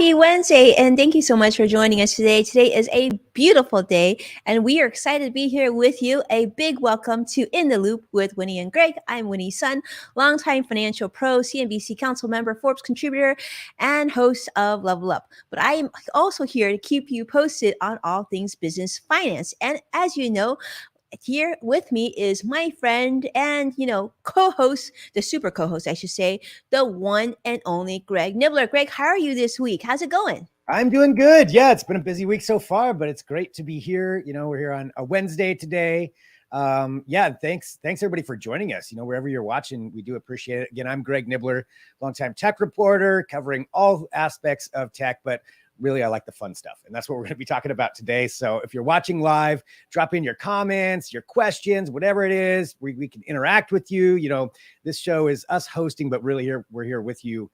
Happy Wednesday, and thank you so much for joining us today. Today is a beautiful day, and we are excited to be here with you. A big welcome to In the Loop with Winnie and Greg. I'm Winnie's son, longtime financial pro, CNBC council member, Forbes contributor, and host of Level Up. But I am also here to keep you posted on all things business finance. And as you know, here with me is my friend and co-host, the super co-host I should say, the one and only Greg Nibbler. Greg, how are you this week? How's it going? I'm doing good. Yeah, it's been a busy week so far, but it's great to be here. We're here on a Wednesday today. Thanks everybody for joining us. Wherever you're watching, we do appreciate it. Again, I'm Greg Nibbler, longtime tech reporter, covering all aspects of tech, but really, I like the fun stuff. And that's what we're going to be talking about today. So if you're watching live, drop in your comments, your questions, whatever it is, we can interact with you. This show is us hosting, but really we're here with you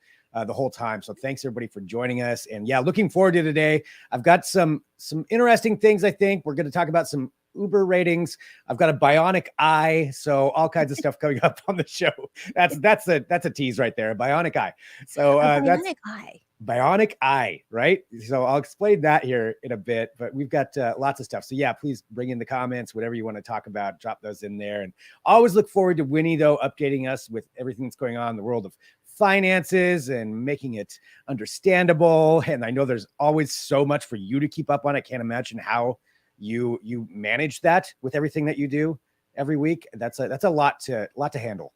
the whole time. So thanks everybody for joining us. And yeah, looking forward to today. I've got some interesting things. I think we're going to talk about some Uber ratings. I've got a Bionic Eye, so all kinds of stuff coming up on the show. That's a tease right there, a Bionic Eye. So Bionic Eye. Bionic Eye, right? So I'll explain that here in a bit, but we've got lots of stuff. So yeah, please bring in the comments, whatever you want to talk about, drop those in there. And always look forward to Winnie, though, updating us with everything that's going on in the world of finances and making it understandable. And I know there's always so much for you to keep up on. I can't imagine how you manage that with everything that you do every week. That's a lot to handle.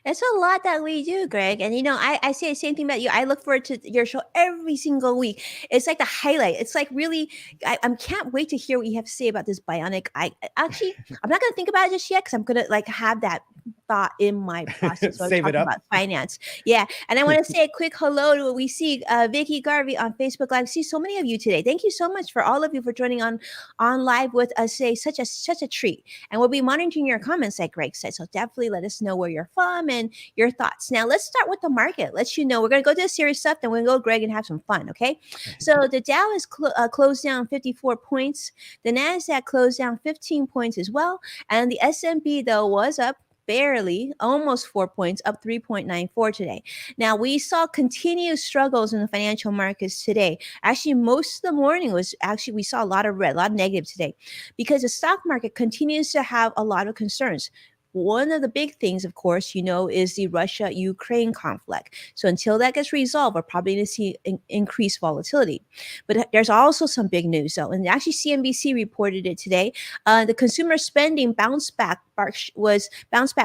It's a lot that we do, Greg. And I say the same thing about you. I look forward to your show every single week. It's like the highlight. It's like really, I can't wait to hear what you have to say about this Bionic Eye. Actually, I'm not going to think about it just yet because I'm going to have that thought in my process. So Save it up. About finance. Yeah. And I want to say a quick hello to what we see Vicky Garvey on Facebook Live. I see so many of you today. Thank you so much for all of you for joining on live with us today. Such a treat. And we'll be monitoring your comments, like Greg said. So definitely let us know where you're from and your thoughts. Now let's start with the market. Let you know we're going to go to the serious stuff, then we're going to go Greg and have some fun. Okay. So the Dow is closed down 54 points. The NASDAQ closed down 15 points as well. And the S&P though was up barely, almost 4 points, up 3.94 today. Now, we saw continued struggles in the financial markets today. Actually, most of the morning we saw a lot of red, a lot of negative today, because the stock market continues to have a lot of concerns. One of the big things, of course, is the Russia-Ukraine conflict. So until that gets resolved, we're probably going to see increased volatility. But there's also some big news, though. And actually, CNBC reported it today. The consumer spending bounced back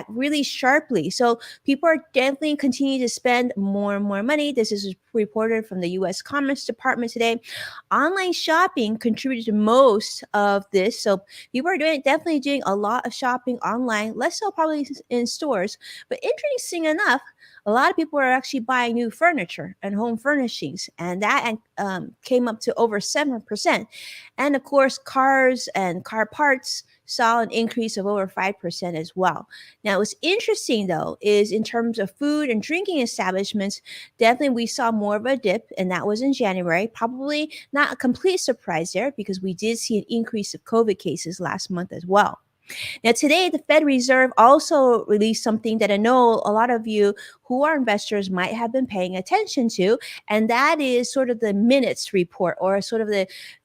really sharply. So people are definitely continuing to spend more and more money. This is reported from the U.S. Commerce Department today. Online shopping contributed to most of this. So people are definitely doing a lot of shopping online, less so probably in stores. But interesting enough, a lot of people are actually buying new furniture and home furnishings, and that came up to over 7%. And of course, cars and car parts saw an increase of over 5% as well. Now, what's interesting, though, is in terms of food and drinking establishments, definitely we saw more of a dip, and that was in January. Probably not a complete surprise there because we did see an increase of COVID cases last month as well. Now, today, the Fed Reserve also released something that I know a lot of you who are investors might have been paying attention to, and that is sort of the minutes report, or sort of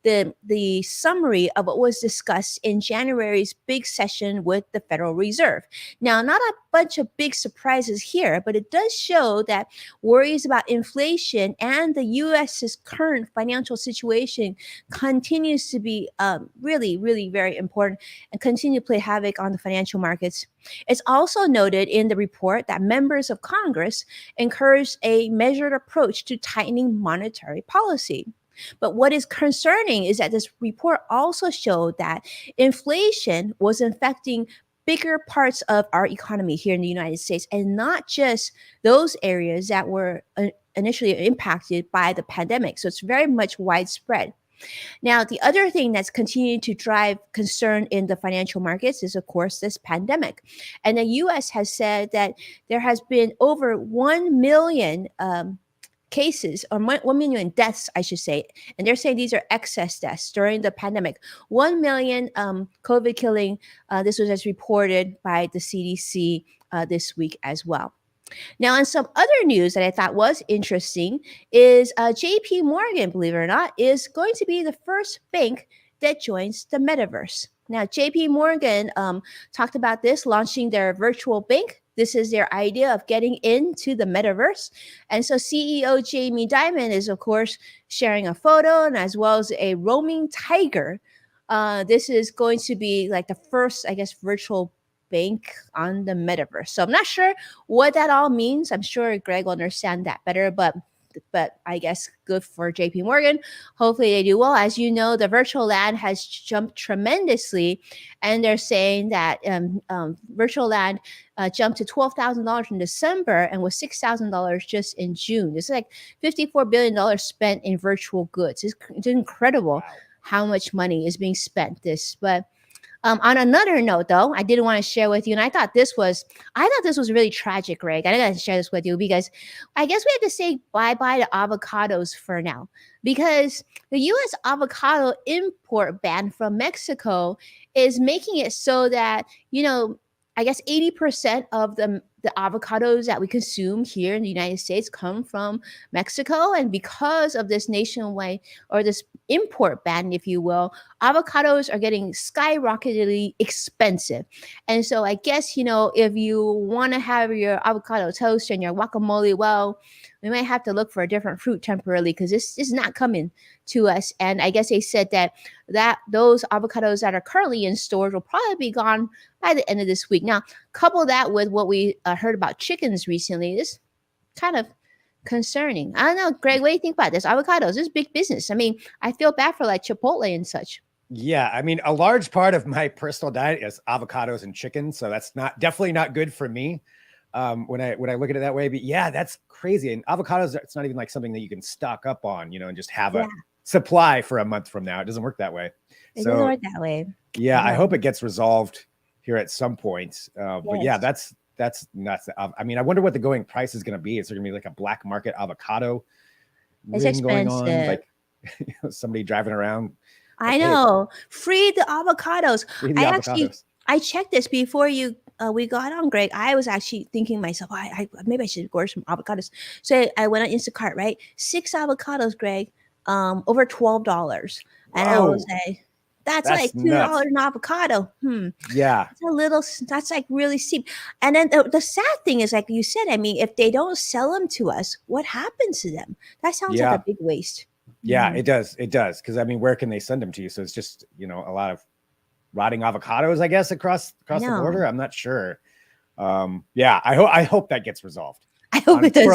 the summary of what was discussed in January's big session with the Federal Reserve. Now, not a bunch of big surprises here, but it does show that worries about inflation and the U.S.'s current financial situation continues to be really, really very important and continue to play havoc on the financial markets. It's also noted in the report that members of Congress encouraged a measured approach to tightening monetary policy. But what is concerning is that this report also showed that inflation was affecting bigger parts of our economy here in the United States, and not just those areas that were initially impacted by the pandemic. So it's very much widespread. Now, the other thing that's continuing to drive concern in the financial markets is, of course, this pandemic. And the U.S. has said that there has been over 1 million cases, or 1 million deaths, I should say. And they're saying these are excess deaths during the pandemic. 1 million COVID killing. This was as reported by the CDC this week as well. Now, on some other news that I thought was interesting is JP Morgan, believe it or not, is going to be the first bank that joins the metaverse. Now, JP Morgan talked about this, launching their virtual bank. This is their idea of getting into the metaverse. And so CEO Jamie Dimon is, of course, sharing a photo and as well as a roaming tiger. This is going to be like the first, I guess, virtual bank on the metaverse. So I'm not sure what that all means. I'm sure Greg will understand that better, but I guess good for JP Morgan. Hopefully they do well. As you know, the virtual land has jumped tremendously, and they're saying that virtual land jumped to $12,000 in December and was $6,000 just in June. It's like $54 billion spent in virtual goods. It's incredible how much money is being spent but on another note, though, I did want to share with you, and I thought this was really tragic, Greg. I got to share this with you because I guess we have to say bye-bye to avocados for now, because the U.S. avocado import ban from Mexico is making it so that, I guess 80% of the avocados that we consume here in the United States come from Mexico. And because of this nationwide or this import ban, if you will, avocados are getting skyrocketingly expensive. And so I guess, if you want to have your avocado toast and your guacamole, well, we might have to look for a different fruit temporarily because this is not coming to us. And I guess they said that those avocados that are currently in stores will probably be gone by the end of this week. Now, couple that with what we heard about chickens recently. This kind of concerning. I don't know, Greg, what do you think about this? Avocados, this is big business. I mean, I feel bad for like Chipotle and such. Yeah, I mean, a large part of my personal diet is avocados and chicken, so that's definitely not good for me when I look at it that way. But yeah, that's crazy. And avocados, it's not even like something that you can stock up on, and just have a supply for a month from now. It doesn't work that way. It doesn't work that way. Yeah, I hope it gets resolved here at some point. But yeah, that's nuts. I mean, I wonder what the going price is going to be. Is there going to be like a black market avocado ring going on, like somebody driving around? I know. Free the avocados. I checked this before we got on, Greg. I was actually thinking to myself, maybe I should order some avocados. So I went on Instacart, right? 6 avocados, Greg, over $12. And I was like, that's like $2 an avocado. Yeah. That's like really steep. And then the sad thing is, like you said, I mean, if they don't sell them to us, what happens to them? That sounds like a big waste. Yeah, it does. It does. Because I mean, where can they send them to you? So it's just, a lot of rotting avocados, I guess, across the border. I'm not sure. Yeah, I hope that gets resolved. I hope it does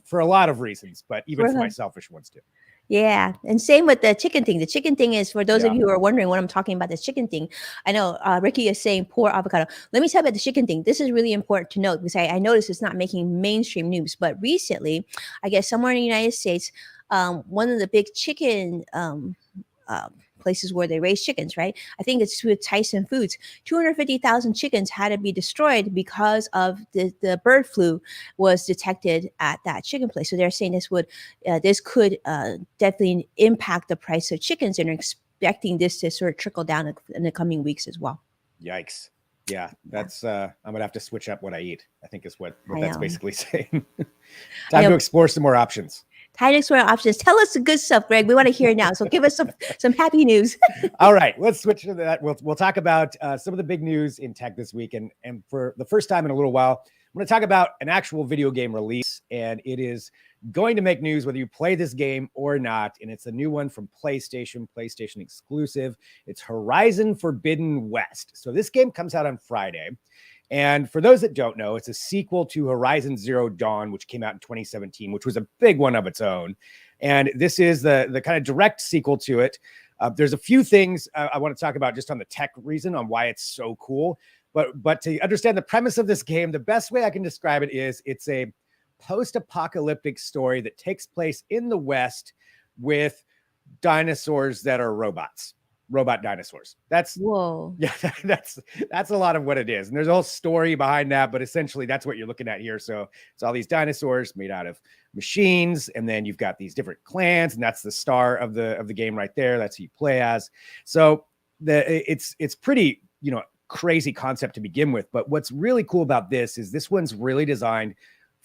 for a lot of reasons, but even for my selfish ones too. Yeah. And same with the chicken thing. The chicken thing is, for those of you who are wondering what I'm talking about, this chicken thing. I know Ricky is saying poor avocado. Let me tell you about the chicken thing. This is really important to note because I noticed it's not making mainstream news. But recently, I guess somewhere in the United States, one of the big chicken places where they raise chickens, right? I think it's with Tyson Foods. 250,000 chickens had to be destroyed because of the bird flu was detected at that chicken place. So they're saying this could definitely impact the price of chickens, and are expecting this to sort of trickle down in the coming weeks as well. Yikes. Yeah, that's I'm gonna have to switch up what I eat, I think is what that's basically saying. Time to explore some more options. Time to explore options. Tell us the good stuff, Greg. We want to hear it now. So give us some happy news. All right, let's switch to that. We'll talk about some of the big news in tech this week, and for the first time in a little while, I'm going to talk about an actual video game release, and it is going to make news whether you play this game or not. And it's a new one from PlayStation exclusive. It's Horizon Forbidden West. So this game comes out on Friday. And for those that don't know, it's a sequel to Horizon Zero Dawn, which came out in 2017, which was a big one of its own. And this is the kind of direct sequel to it. There's a few things I want to talk about just on the tech reason on why it's so cool. But to understand the premise of this game, the best way I can describe it is it's a post-apocalyptic story that takes place in the West with dinosaurs that are robot dinosaurs. That's a lot of what it is. And there's a whole story behind that, but essentially that's what you're looking at here. So it's all these dinosaurs made out of machines, and then you've got these different clans, and that's the star of the game right there. That's who you play as. So it's pretty, crazy concept to begin with. But what's really cool about this is this one's really designed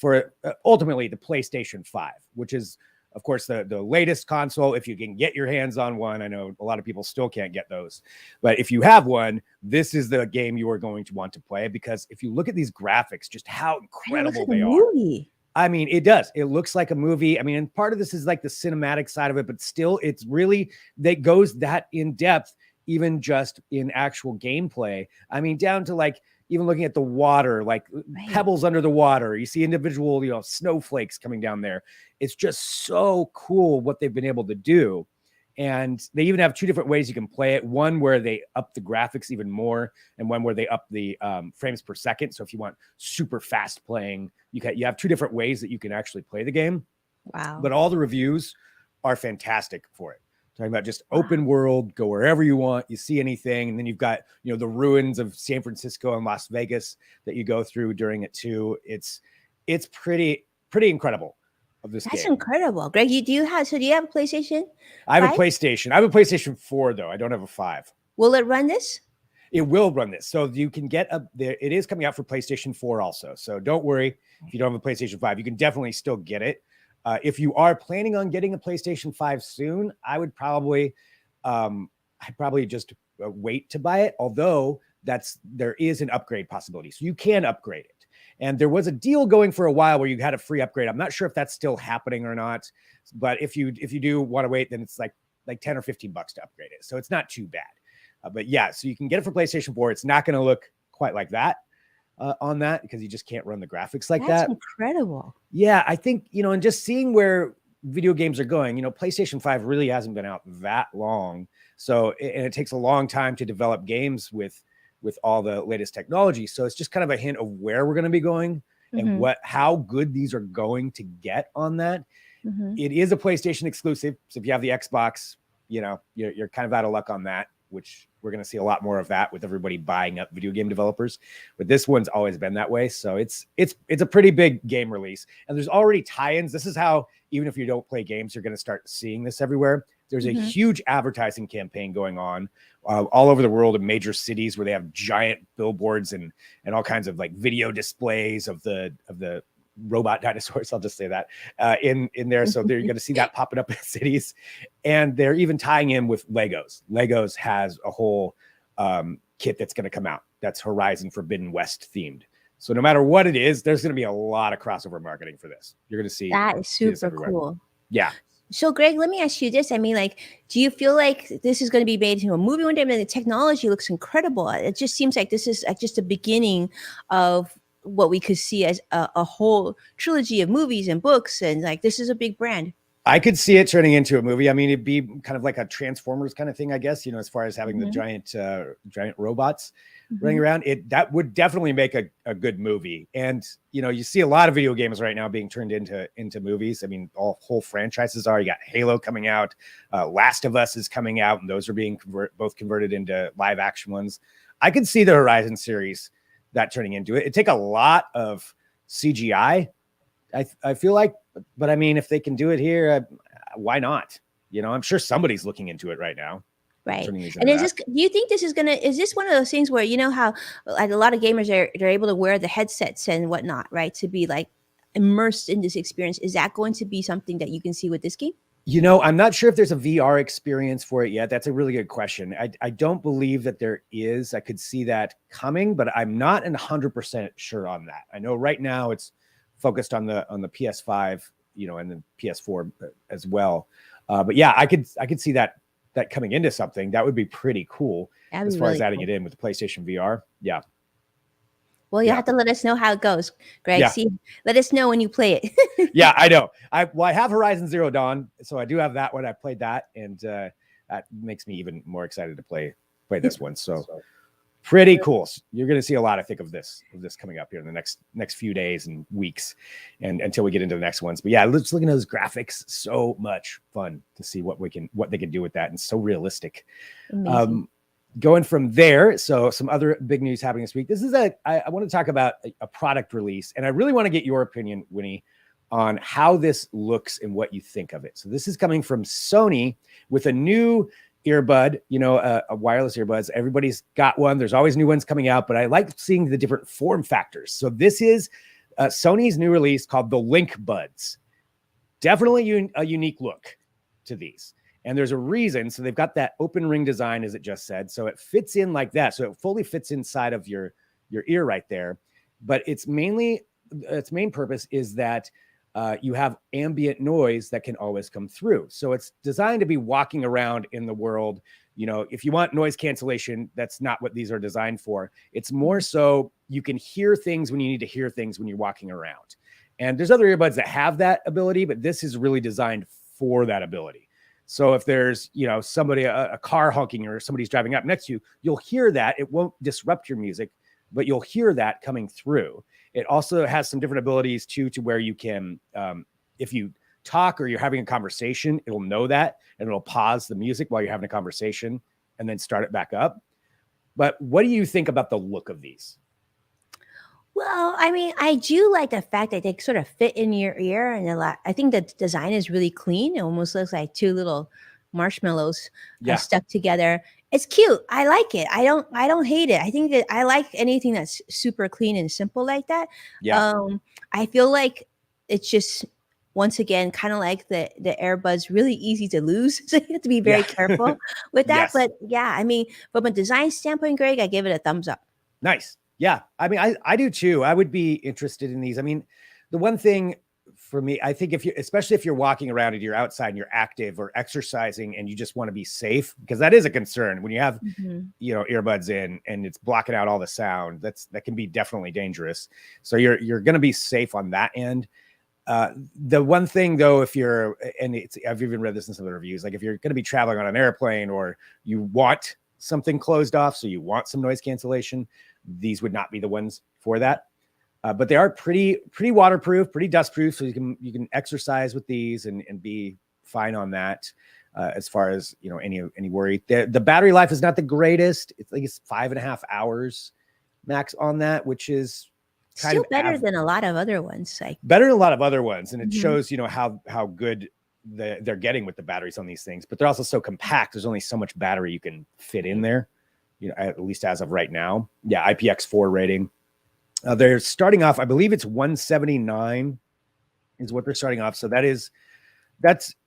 for ultimately the PlayStation 5, which is, of course, the latest console. If you can get your hands on one, I know a lot of people still can't get those, but if you have one, this is the game you are going to want to play, because if you look at these graphics, just how incredible they are. I mean, it does. It looks like a movie. I mean, and part of this is like the cinematic side of it, but still, it's really that goes that in depth, even just in actual gameplay. I mean, down to like even looking at the water, like pebbles under the water. You see individual, snowflakes coming down there. It's just so cool what they've been able to do. And they even have two different ways you can play it. One where they up the graphics even more, and one where they up the frames per second. So if you want super fast playing, you have two different ways that you can actually play the game. Wow. But all the reviews are fantastic for it. Talking about just open world, go wherever you want, you see anything. And then you've got, the ruins of San Francisco and Las Vegas that you go through during it too. It's pretty incredible. Of this That's game. Incredible. Greg, do you have a PlayStation 5? I have a PlayStation. I have a PlayStation 4 though. I don't have a 5. Will it run this? It will run this. So you can get it is coming out for PlayStation 4 also. So don't worry if you don't have a PlayStation 5. You can definitely still get it. If you are planning on getting a PlayStation 5 soon, I would probably just wait to buy it. Although there is an upgrade possibility. So you can upgrade it. And there was a deal going for a while where you had a free upgrade. I'm not sure if that's still happening or not, but if you do want to wait, then it's like 10 or 15 bucks to upgrade it. So it's not too bad. But yeah, so you can get it for PlayStation 4. It's not going to look quite like that on that, because you just can't run the graphics like that. That's incredible. Yeah, I think, and just seeing where video games are going, PlayStation 5 really hasn't been out that long. So, and it takes a long time to develop games with all the latest technology. So it's just kind of a hint of where we're going to be going and how good these are going to get on that. It is a PlayStation exclusive. So if you have the Xbox, you're kind of out of luck on that, which we're going to see a lot more of that with everybody buying up video game developers. But this one's always been that way. So it's a pretty big game release, and there's already tie-ins. This is how, even if you don't play games, you're going to start seeing this everywhere. There's a huge advertising campaign going on all over the world in major cities, where they have giant billboards and all kinds of like video displays of the robot dinosaurs. I'll just say that in there. So you're going to see that popping up in cities, and they're even tying in with Legos. Legos has a whole kit that's going to come out that's Horizon Forbidden West themed. So no matter what it is, there's going to be a lot of crossover marketing for this. You're going to see that is super cool. Yeah. So, Greg, let me ask you this. I mean, do you feel like this is going to be made into a movie one day? I mean, the technology looks incredible. It just seems like this is just the beginning of what we could see as a whole trilogy of movies and books. And this is a big brand. I could see it turning into a movie. I mean, it'd be kind of like a Transformers kind of thing, I guess, as far as having the giant robots running around. That would definitely make a good movie. And, you see a lot of video games right now being turned into movies. I mean, whole franchises are. You got Halo coming out. Last of Us is coming out, and those are being both converted into live action ones. I could see the Horizon series that turning into it. It'd take a lot of CGI, I feel like, but I mean, if they can do it here, why not? I'm sure somebody's looking into it right now. Right. And do you think is this one of those things where, how a lot of gamers they're able to wear the headsets and whatnot, right? To be immersed in this experience. Is that going to be something that you can see with this game? I'm not sure if there's a VR experience for it yet. That's a really good question. I don't believe that there is. I could see that coming, but I'm not 100% sure on that. I know right now it's focused on the PS5, and the PS4 as well. But yeah, I could see that coming into something. That would be pretty cool as far as adding it in with the PlayStation VR. Yeah. Well, you have to let us know how it goes, Greg. Yeah. Let us know when you play it. Yeah, I know. I have Horizon Zero Dawn, so I do have that one. I played that, and that makes me even more excited to play this one. So pretty cool. You're going to see a lot, I think, of this coming up here in the next few days and weeks, and until we get into the next ones. But yeah, let's look at those graphics. So much fun to see what they can do with that, and so realistic. Amazing. Going from there, so some other big news happening this week. This is I want to talk about a product release, and I really want to get your opinion, Winnie, on how this looks and what you think of it. So this is coming from Sony with a new earbud, a wireless earbuds. Everybody's got one. There's always new ones coming out, but I like seeing the different form factors. So this is Sony's new release called the Link Buds. Definitely a unique look to these. And there's a reason. So they've got that open ring design, as it just said. So it fits in like that. So it fully fits inside of your ear right there. But its main purpose is that you have ambient noise that can always come through. So it's designed to be walking around in the world. You know, if you want noise cancellation, that's not what these are designed for. It's more so you can hear things when you need to hear things when you're walking around. And there's other earbuds that have that ability, but this is really designed for that ability. So if there's, you know, somebody, a car honking or somebody's driving up next to you, you'll hear that. It won't disrupt your music, but you'll hear that coming through. It also has some different abilities too, to where you can, if you talk or you're having a conversation, it'll know that and it'll pause the music while you're having a conversation and then start it back up. But what do you think about the look of these? Well, I mean, I do like the fact that they sort of fit in your ear, and I think the design is really clean. It almost looks like two little marshmallows stuck together. It's cute. I like it. I don't hate it. I think that I like anything that's super clean and simple like that. Yeah. I feel like it's just, once again, kind of like the earbuds, really easy to lose. So you have to be very careful with that. Yes. But yeah, I mean, from a design standpoint, Greg, I give it a thumbs up. Nice. Yeah. I mean, I do too. I would be interested in these. I mean, the one thing for me, I think especially if you're walking around and you're outside and you're active or exercising and you just want to be safe, because that is a concern when you have, you know, earbuds in and it's blocking out all the sound. That can be definitely dangerous. So you're going to be safe on that end. The one thing though, I've even read this in some of the reviews, like if you're going to be traveling on an airplane or you want something closed off, so you want some noise cancellation, these would not be the ones for that. But they are pretty waterproof, pretty dustproof. So you can exercise with these and be fine on that. As far as, you know, any worry, the battery life is not the greatest. It's like it's 5.5 hours max on that, which is still better than a lot of other ones. Like better than a lot of other ones. And it shows, you know, how good they're getting with the batteries on these things, but they're also so compact. There's only so much battery you can fit in there, you know, at least as of right now. Yeah. IPX4 rating. They're starting off, I believe it's 179 is what they're starting off. So that's,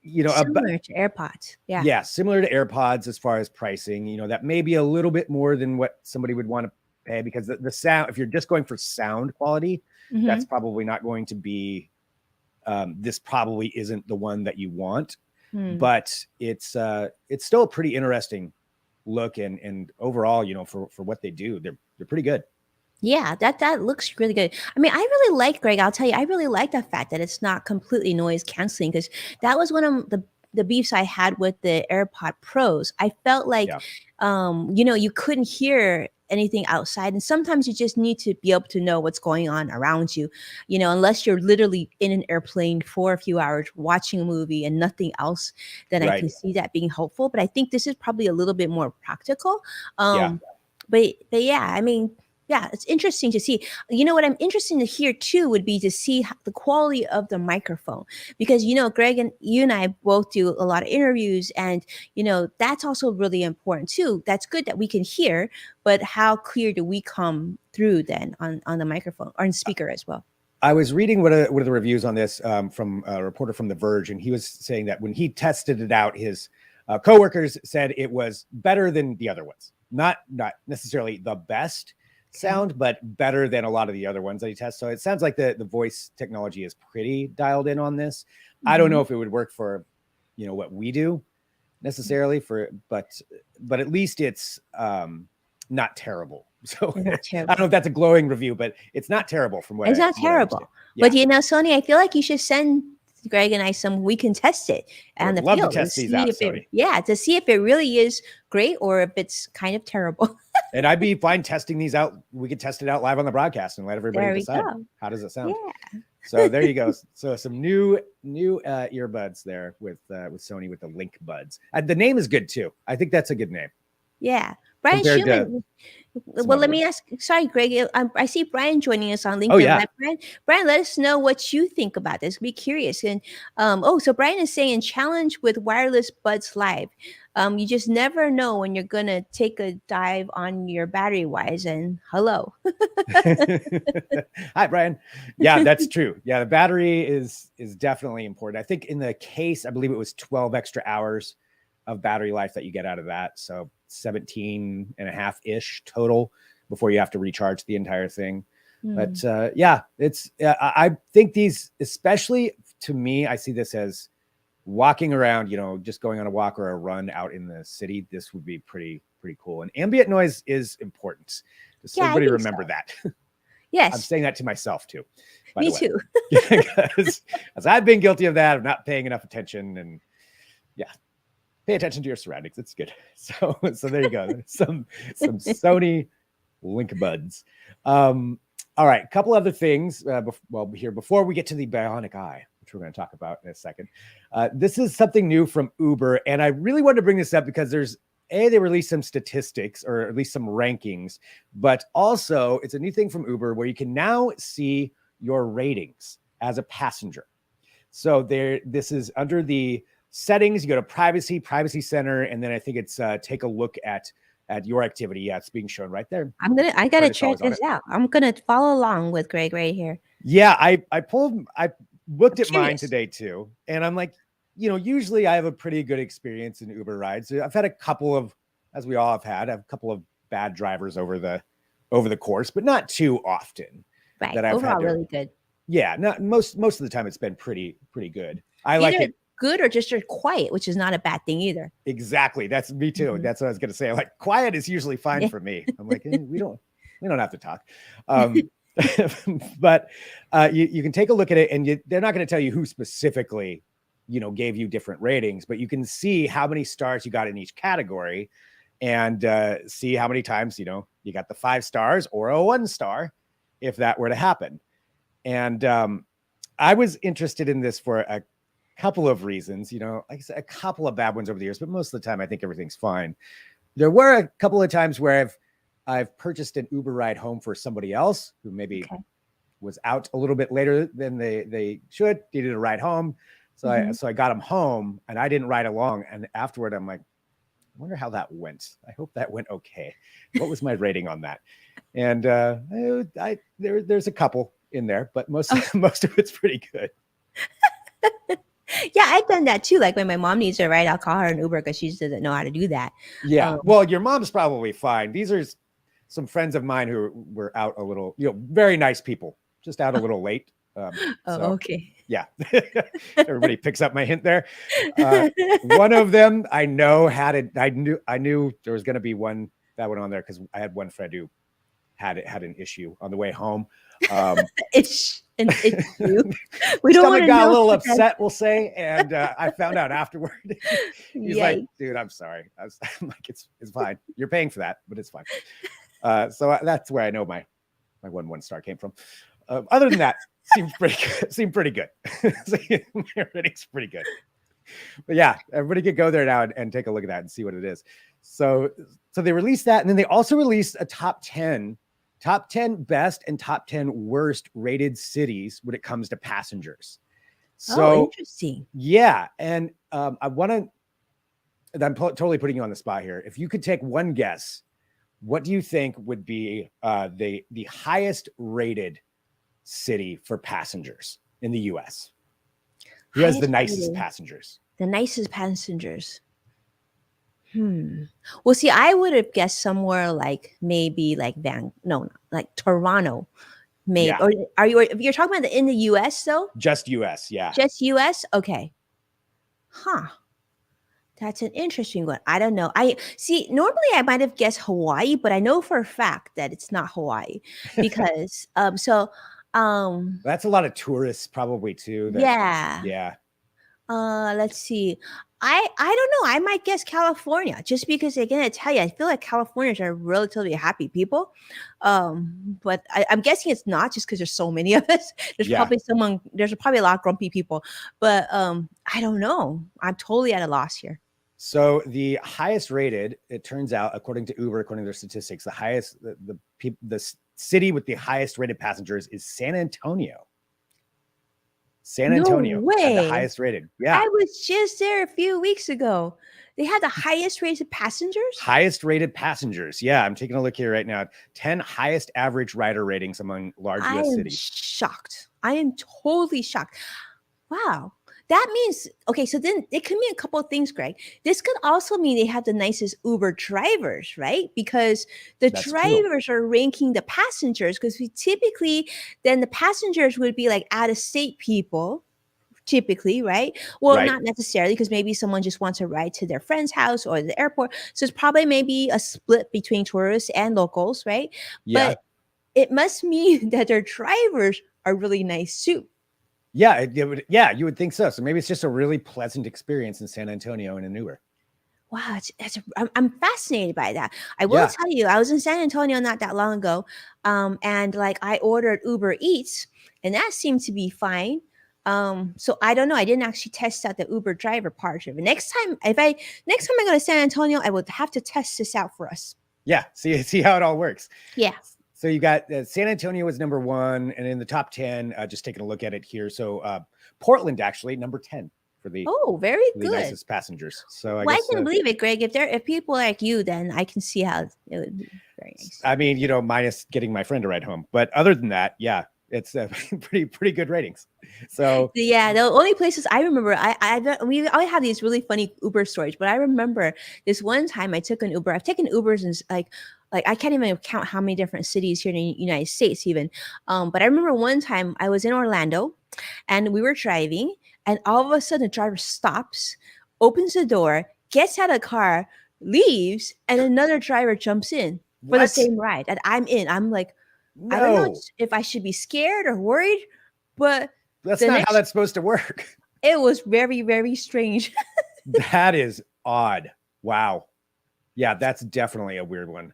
you know, similar to AirPods. Yeah. Yeah. Similar to AirPods as far as pricing, you know, that may be a little bit more than what somebody would want to pay, because the sound, if you're just going for sound quality, that's probably not going to be, this probably isn't the one that you want, but it's still a pretty interesting look. And overall, you know, for what they do, they're pretty good. Yeah, that looks really good. I mean, I really like, Greg, I'll tell you, I really like the fact that it's not completely noise canceling, because that was one of the beefs I had with the AirPod Pros. I felt like, you know, you couldn't hear anything outside. And sometimes you just need to be able to know what's going on around you, you know, unless you're literally in an airplane for a few hours watching a movie and nothing else, then I can see that being helpful. But I think this is probably a little bit more practical. But yeah, I mean, yeah, it's interesting to see. You know what I'm interested to hear too would be to see the quality of the microphone, because, you know, Greg, and you and I both do a lot of interviews, and, you know, that's also really important too. That's good that we can hear, but how clear do we come through then on the microphone or in speaker as well? I was reading one of the reviews on this from a reporter from The Verge, and he was saying that when he tested it out, his coworkers said it was better than the other ones. Not necessarily the best sound, but better than a lot of the other ones that he tests. So it sounds like the voice technology is pretty dialed in on this. I don't know if it would work for, you know, what we do necessarily but at least it's not terrible. So not terrible. I don't know if that's a glowing review, but it's not terrible from what it's not terrible. But, you know, Sony, I feel like you should send Greg and I we can test it on the field. Love to test these out, Sony. To see if it really is great or if it's kind of terrible. And I'd be fine testing these out. We could test it out live on the broadcast and let everybody decide. How does it sound? Yeah. So there you go. So some new earbuds there with Sony with the Link Buds. The name is good too. I think that's a good name. Yeah. Brian compared to Schumann. some Well, other let me ones. ask. Sorry, Greg. I see Brian joining us on Oh LinkedIn. yeah. Let Brian, let us know what you think about this. Be curious. And so Brian is saying challenge with wireless buds live. You just never know when you're gonna take a dive on your battery wise. And hello. Hi, Brian. Yeah, that's true. Yeah, the battery is definitely important. I think in the case, I believe it was 12 extra hours of battery life that you get out of that. So 17 and a half ish total before you have to recharge the entire thing. But yeah, it's I think these, especially to me, I see this as walking around, just going on a walk or a run out in the city. This would be pretty cool. And ambient noise is important. Just Yeah, I everybody think remember so. that. I'm Yes, saying that to myself too, by me the way. too. Because I've been guilty of that, of not paying enough attention. And yeah, pay attention to your surroundings. It's good. So there you go. Some Sony link buds. All right, a couple other things. Before we get to the Bionic Eye, which we're going to talk about in a second. This is something new from Uber, and I really wanted to bring this up because they released some statistics, or at least some rankings, but also it's a new thing from Uber where you can now see your ratings as a passenger. So this is under the settings. You go to privacy center, and then I think it's take a look at your activity. Yeah, it's being shown right there. I gotta check this out. I'm gonna follow along with Greg right here. Yeah, I looked at mine Curious. today too, and I'm like, usually I have a pretty good experience in Uber rides. I've had a couple of, as we all have had, a couple of bad drivers over the course, but not too often. Right. That I've Overall, had to, really good. yeah, not most of the time it's been pretty good. I Either like it. good or just quiet, which is not a bad thing either. Exactly. That's me too. That's what I was going to say. Like, quiet is usually fine for me. I'm like, we don't have to talk. But you can take a look at it, and they're not going to tell you who specifically, gave you different ratings, but you can see how many stars you got in each category, and see how many times, you got the 5 stars or a 1 star, if that were to happen. And I was interested in this for a couple of reasons, like I said, a couple of bad ones over the years, but most of the time I think everything's fine. There were a couple of times where I've purchased an Uber ride home for somebody else who maybe was out a little bit later than they should, needed a ride home. So I got them home, and I didn't ride along. And afterward, I'm like, I wonder how that went. I hope that went okay. What was my rating on that? And there's a couple in there, but most of it's pretty good. Yeah, I've done that too. Like when my mom needs a ride, I'll call her an Uber because she just doesn't know how to do that. Yeah. Well, your mom's probably fine. These are some friends of mine who were out a little, very nice people, just out a little late. Okay. Yeah. Everybody picks up my hint there. One of them I know had it. I knew there was going to be that went on there because I had one friend who had an issue on the way home. It's you. We don't Stomach got a little upset, we'll say, and I found out afterward. He's like, "Dude, I'm sorry." I'm like, "It's fine. You're paying for that, but it's fine." So that's where I know my 1 star came from. Other than that, seemed pretty good. My rating's pretty good. But yeah, everybody could go there now and take a look at that and see what it is. So they released that, and then they also released a top 10 best and top 10 worst rated cities when it comes to passengers. So interesting. Yeah. And I'm totally putting you on the spot here. If you could take one guess, what do you think would be the highest rated city for passengers in the US? Who has the nicest passengers? The nicest passengers. Well, see, I would have guessed somewhere like maybe like like Toronto, maybe. Yeah. Or you're talking about in the US though? Just US, yeah. Just US? Okay. Huh. That's an interesting one. I don't know. Normally I might have guessed Hawaii, but I know for a fact that it's not Hawaii because that's a lot of tourists probably too. Yeah. Let's see. I don't know. I might guess California just because again, I tell you, I feel like Californians are relatively happy people. But I'm guessing it's not just because there's so many of us. There's probably a lot of grumpy people. But I don't know. I'm totally at a loss here. So the highest rated, it turns out, according to Uber, according to their statistics, the highest, the city with the highest rated passengers is San Antonio. San No Antonio had the way. highest rated. Yeah. I was just there a few weeks ago. They had the highest rated passengers. Highest rated passengers. Yeah, I'm taking a look here right now. 10 highest average rider ratings among large I US am cities. shocked. I am totally shocked. Wow. That means, okay, so then it could mean a couple of things, Greg. This could also mean they have the nicest Uber drivers, right? Because the That's true. drivers are ranking the passengers, because we typically, then the passengers would be like out of state people, typically, right? Well, Right. not necessarily, because maybe someone just wants to ride to their friend's house or the airport. So it's probably maybe a split between tourists and locals, right? Yeah. But it must mean that their drivers are really nice too. Yeah, yeah, you would think so. So maybe it's just a really pleasant experience in San Antonio in an Uber. Wow, I'm fascinated by that. I will Yeah. tell you, I was in San Antonio not that long ago, and like I ordered Uber Eats, and that seemed to be fine. So I don't know. I didn't actually test out the Uber driver part of it. Next time I go to San Antonio, I would have to test this out for us. Yeah, see how it all works. Yeah. So you got San Antonio was number 1, and in the top 10, just taking a look at it here. So Portland actually number 10 for the Very the good. nicest passengers. So I Well, guess I can believe it, Greg. If people like you, then I can see how it would be very nice. I mean, minus getting my friend to ride home, but other than that, yeah, it's pretty good ratings. So yeah, the only places I remember, we always have these really funny Uber stories, but I remember this one time I took an Uber. I've taken Ubers in like I can't even count how many different cities here in the United States even. But I remember one time I was in Orlando, and we were driving, and all of a sudden the driver stops, opens the door, gets out of the car, leaves, and another driver jumps in for the what? same ride that I'm in. I'm like, I don't know No, if I should be scared or worried, but that's the not next how that's supposed to work. it was very, very strange. That is odd. Wow. Yeah, that's definitely a weird one.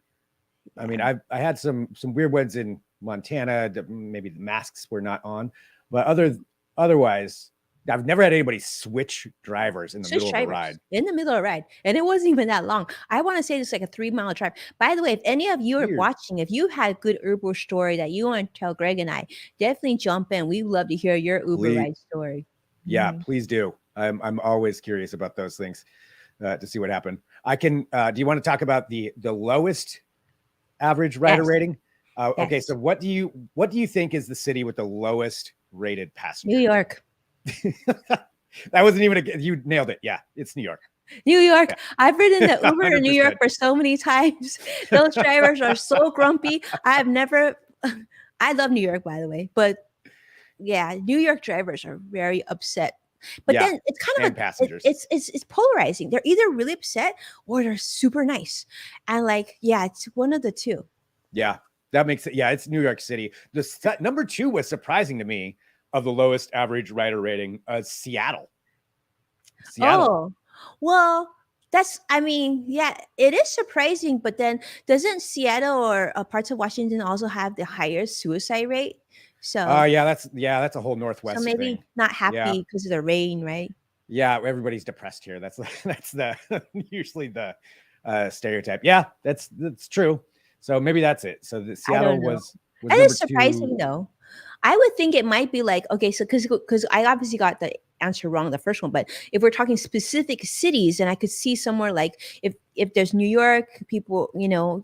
I mean, I had some weird ones in Montana. Maybe the masks were not on, but otherwise, I've never had anybody switch drivers in the middle of a ride. In the middle of a ride, and it wasn't even that long. I want to say it's like a 3-mile drive. By the way, if any of you are Weird. watching, if you had a good Uber story that you want to tell Greg and I, definitely jump in. We love to hear your Uber ride story. Yeah, please do. I'm always curious about those things to see what happened. I can. Do you want to talk about the lowest average rider rating? Okay, Yes. so what do you think is the city with the lowest rated passenger? New York. That wasn't even you nailed it. Yeah, it's New York. New York. Yeah. I've ridden the Uber in New 100%. York for so many times. Those drivers are so grumpy. I love New York, by the way, but yeah, New York drivers are very upset. But Yeah, then it's kind of passengers. It's polarizing. They're either really upset or they're super nice, and like it's one of the two. Yeah, that makes it. Yeah, it's New York City. The number 2 was surprising to me of the lowest average rider rating. Seattle. Oh, well, it is surprising, but then doesn't Seattle or parts of Washington also have the highest suicide rate? So, yeah, that's a whole Northwest so maybe thing. not Yeah. happy because of the rain, right? Yeah, everybody's depressed here. That's the usually the stereotype. Yeah, that's true. So maybe that's it. So the Seattle was That number is surprising 2. though. I would think it might be like, okay, so because I obviously got the answer wrong the first one, but if we're talking specific cities, and I could see somewhere like if there's New York, people,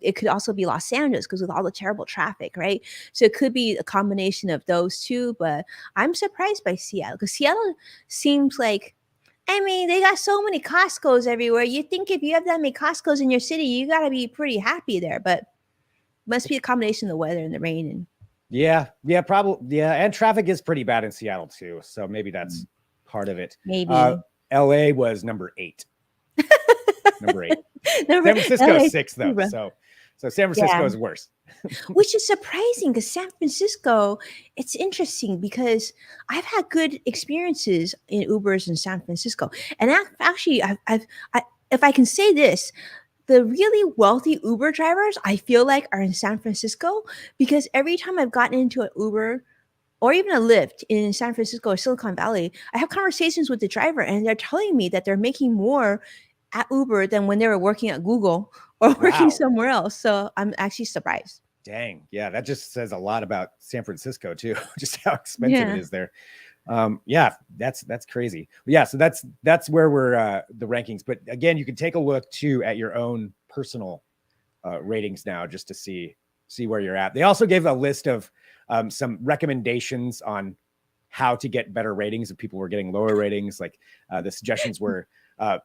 it could also be Los Angeles because with all the terrible traffic, right? So it could be a combination of those two, but I'm surprised by Seattle because Seattle seems like, I mean, they got so many Costco's everywhere. You think if you have that many Costco's in your city, you got to be pretty happy there, but must be a combination of the weather and the rain and Yeah, probably. Yeah, and traffic is pretty bad in Seattle too. So maybe that's part of it. maybe. LA was number 8. Number 8. San Francisco is 6 though. So San Francisco is worse. Which is surprising because San Francisco, it's interesting because I've had good experiences in Ubers in San Francisco. And actually, if I can say this, the really wealthy Uber drivers, I feel like, are in San Francisco because every time I've gotten into an Uber or even a Lyft in San Francisco or Silicon Valley, I have conversations with the driver and they're telling me that they're making more at Uber than when they were working at Google or working Wow. somewhere else. So I'm actually surprised. Dang. Yeah, that just says a lot about San Francisco too, just how expensive it Yeah. is there. Yeah, that's crazy. Yeah, so that's where we're the rankings. But again, you can take a look too at your own personal ratings now just to see where you're at. They also gave a list of some recommendations on how to get better ratings if people were getting lower ratings. Like the suggestions were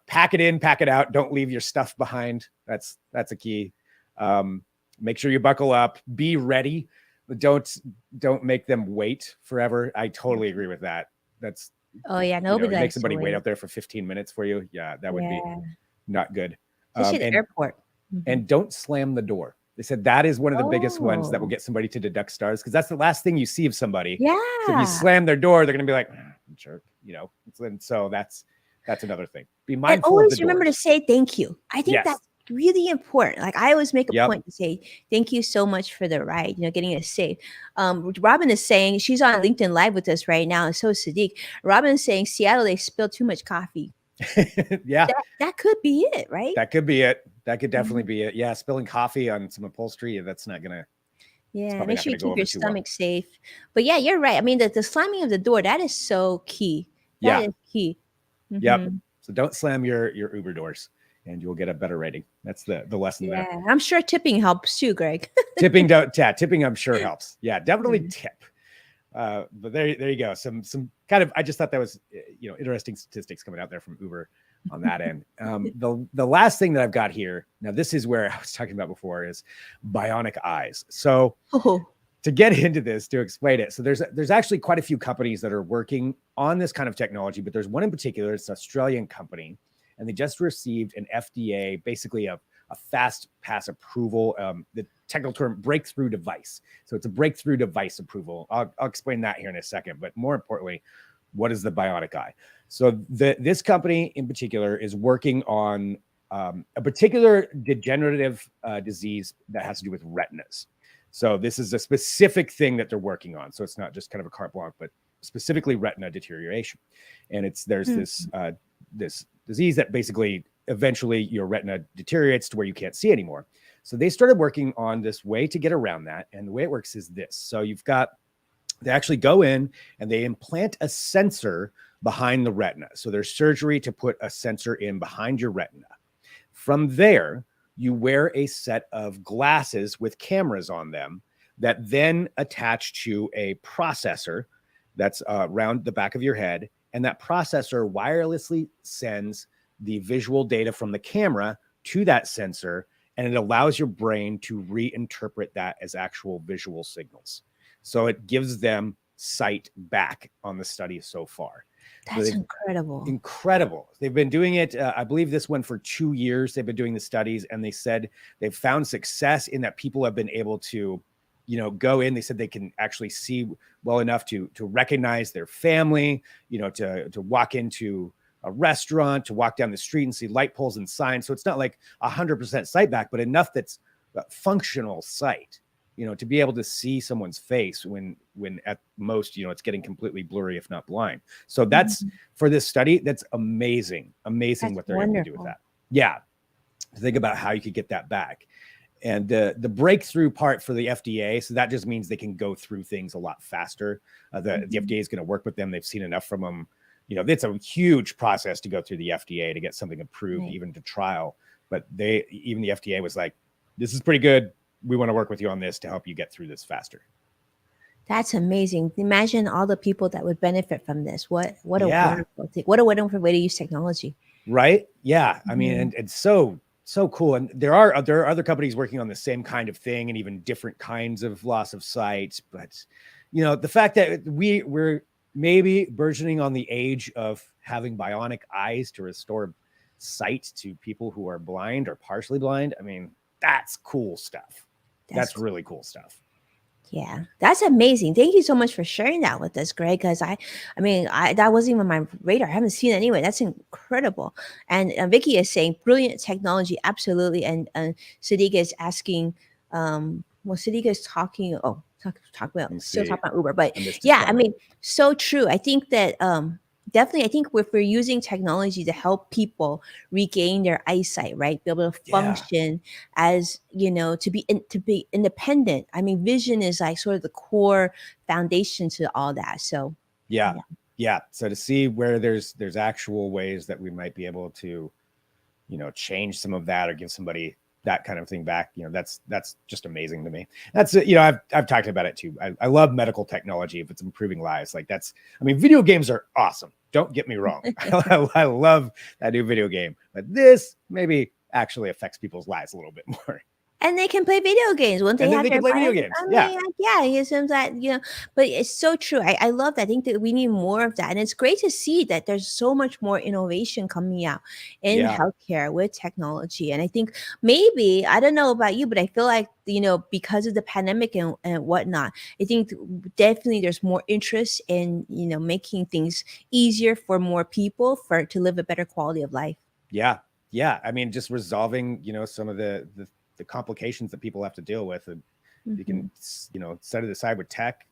pack it in, pack it out, don't leave your stuff behind. That's a key. Make sure you buckle up, be ready. Don't make them wait forever. I totally agree with that. That's Oh yeah, nobody make likes to somebody wait wait. out there for 15 minutes for you. Yeah, that would be Yeah, not good. especially at the airport. Mhm. And don't slam the door. They said that is one of the biggest ones that will Oh, get somebody to deduct stars because that's the last thing you see of somebody. So if you yeah. slam their door, they're going to be like, jerk, And so that's another thing. Be And mindful of the always remember to doors. say thank you. I think Yes. that's really important. Like I always make a Yep. point to say thank you so much for the ride, getting us safe. Robin is saying she's on LinkedIn Live with us right now, and so is Sadiq. Robin is saying Seattle, they spilled too much coffee. Yeah. That could be it, right? That could be it. That could definitely Mhm. be it. Yeah. Spilling coffee on some upholstery. That's not going to, Yeah, probably make not sure going you to go keep your over too well. stomach safe. But yeah, you're right. I mean, the slamming of the door, that is so key. That Yeah. is key. Yep. Mhm. So don't slam your Uber doors and you'll get a better rating. That's the lesson there. Yeah, I'm sure tipping helps too, Greg. Tipping, I'm sure helps. Yeah, definitely Mhm. tip. But there you go. Some kind of, I just thought that was interesting statistics coming out there from Uber on that end. The last thing that I've got here, now this is where I was talking about before, is bionic eyes. So Oh, to get into this, to explain it, so there's actually quite a few companies that are working on this kind of technology, but there's one in particular. It's an Australian company, and they just received an FDA, basically a fast pass approval. The technical term, breakthrough device. So it's a breakthrough device approval. I'll explain that here in a second. But more importantly, what is the Bionic Eye? So this company in particular is working on a particular degenerative disease that has to do with retinas. So this is a specific thing that they're working on. So it's not just kind of a carte blanche, but specifically retina deterioration. And there's this disease that basically eventually your retina deteriorates to where you can't see anymore. So they started working on this way to get around that. And the way it works is this. So they actually go in and they implant a sensor behind the retina. So there's surgery to put a sensor in behind your retina. From there, you wear a set of glasses with cameras on them that then attach to a processor that's around the back of your head. And that processor wirelessly sends the visual data from the camera to that sensor, and it allows your brain to reinterpret that as actual visual signals. So it gives them sight back on the study so far. that's incredible. Incredible. They've been doing it. I believe this one for 2 years. They've been doing the studies, and they said they've found success in that people have been able to, go in. They said they can actually see well enough to recognize their family, to walk into a restaurant, to walk down the street and see light poles and signs. So it's not like 100% sight back, but enough that's functional sight, to be able to see someone's face when at most, it's getting completely blurry, if not blind. So that's for this study. That's amazing. That's what they're able to do with that. Yeah. Think about how you could get that back. And the breakthrough part for the FDA, so that just means they can go through things a lot faster. The FDA is going to work with them. They've seen enough from them. It's a huge process to go through the FDA to get something approved, even to trial. But even the FDA was like, this is pretty good. We want to work with you on this to help you get through this faster. That's amazing. Imagine all the people that would benefit from this. What a wonderful thing. What a wonderful way to use technology. Right? Yeah. I mean, and it's so cool. And there are other companies working on the same kind of thing and even different kinds of loss of sight. But, the fact that we're maybe burgeoning on the age of having bionic eyes to restore sight to people who are blind or partially blind. I mean, that's cool stuff. That's really cool stuff. Yeah, that's amazing. Thank you so much for sharing that with us, Greg. Because I mean, that wasn't even my radar. I haven't seen it anyway. That's incredible. And Vicky is saying brilliant technology, absolutely. And Sadiq is asking, Sadiq is talking. Oh, talking about Uber, but yeah, I mean, so true. I think that definitely, I think if we're using technology to help people regain their eyesight, right, be able to Yeah. function as, to be independent. I mean, vision is like sort of the core foundation to all that. So Yeah. yeah. Yeah. So to see where there's actual ways that we might be able to, change some of that or give somebody that kind of thing back, that's just amazing to me. That's I've talked about it too. I love medical technology if it's improving lives. Like I mean, video games are awesome. Don't get me wrong. I love that new video game, but this maybe actually affects people's lives a little bit more. And they can play video games. Won't they And then have they can their play video bionic? games. I Yeah. mean, like, yeah, it seems that, but it's so true. I love that. I think that we need more of that. And it's great to see that there's so much more innovation coming out in Yeah. healthcare with technology. And I think maybe, I don't know about you, but I feel like, because of the pandemic and whatnot, I think definitely there's more interest in, making things easier for more people to live a better quality of life. Yeah. Yeah. I mean, just resolving, some of the complications that people have to deal with. And you Mhm. can, set it aside with tech,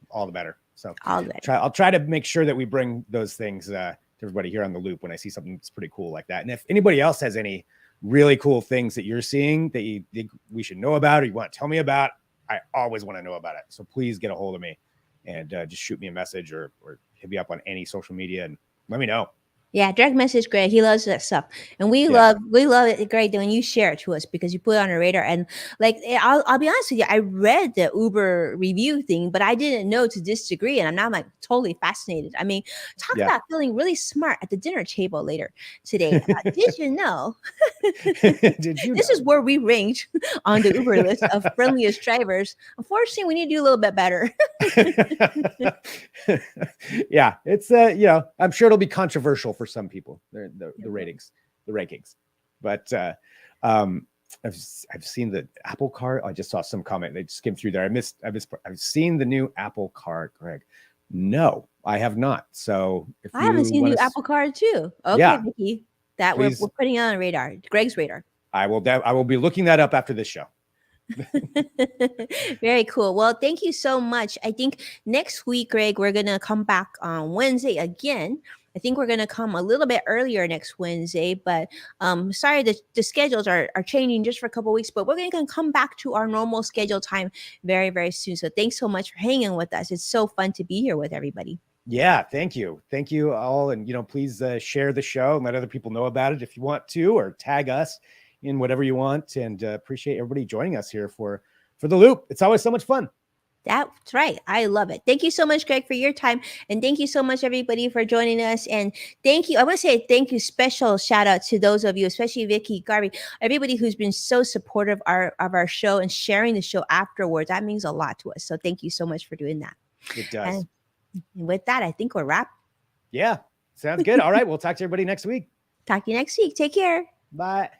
all the better. So All better. I'll try to make sure that we bring those things to everybody here on the loop when I see something that's pretty cool like that. And if anybody else has any really cool things that you're seeing that you think we should know about or you want to tell me about, I always want to know about it. So please get a hold of me and just shoot me a message or hit me up on any social media and let me know. Yeah, direct message Greg. He loves that stuff, and we Yeah. love it, Greg, when you share it to us because you put it on our radar. And like, I'll be honest with you, I read the Uber review thing, but I didn't know to this degree, and I'm now like totally fascinated. I mean, talk Yeah. about feeling really smart at the dinner table later today. Did you know? Did you This know? is where we range on the Uber list of friendliest drivers. Unfortunately, we need to do a little bit better. Yeah, it's I'm sure it'll be controversial for some people, the ratings, the rankings, but I've seen the Apple Card. I just saw some comment. They skimmed through there. I've seen the new Apple Card, Greg. No, I have not. So if I haven't you seen want the to, Apple Card too. Okay, yeah, Vicky, that we're please, putting it on radar, Greg's radar. I will be looking that up after this show. Very cool. Well, thank you so much. I think next week, Greg, we're gonna come back on Wednesday again. I think we're gonna come a little bit earlier next Wednesday, but sorry the schedules are changing just for a couple weeks, but we're gonna come back to our normal schedule time very, very soon. So thanks so much for hanging with us. It's so fun to be here with everybody. Yeah, thank you all, and please share the show and let other people know about it if you want to, or tag us in whatever you want. And appreciate everybody joining us here for the loop. It's always so much fun. That's right. I love it. Thank you so much, Greg, for your time. And thank you so much, everybody, for joining us. And thank you. I want to say thank you. Special shout out to those of you, especially Vicky, Garvey, everybody who's been so supportive of our show and sharing the show afterwards. That means a lot to us. So thank you so much for doing that. It does. And with that, I think we're wrapped. Yeah, sounds good. All right. We'll talk to everybody next week. Talk to you next week. Take care. Bye.